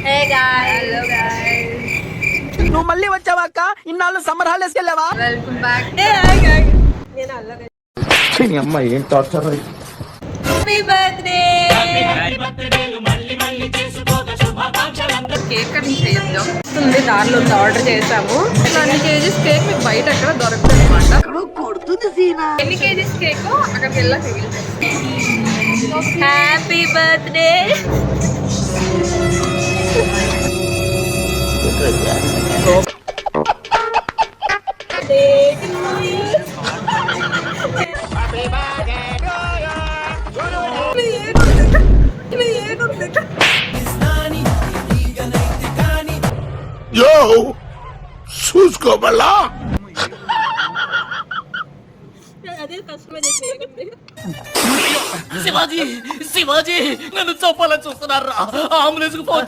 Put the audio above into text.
Hey guys hello guys నువ్వు మళ్ళీ వచ్చావా అక్క? ఇన్నాళ్ళు సమ్మర్ హాలిడేస్కి వెళ్ళావా? Welcome back hey hi guys నేను అల్లగా అమ్మ ఏం టార్చర్. హ్యాపీ బర్త్డే కేక్ కటింగ్ చేయొద్దాం ఉంది దారిలో ఉంది ఆర్డర్ చేసాము 20 కేజీస్ కేక్ మీకు బయట ఎక్కడ దొరకదు అనమాట ఎన్ని కేజీస్ కేక్ అక్కడికి వెళ్ళాక హ్యాపీ బర్త్డే Yo! చూసుకోబల్లా అదే కష్టమే శివాజీ నన్ను చంపాలని చూస్తున్నారా? అంబులెన్స్ కు ఫోన్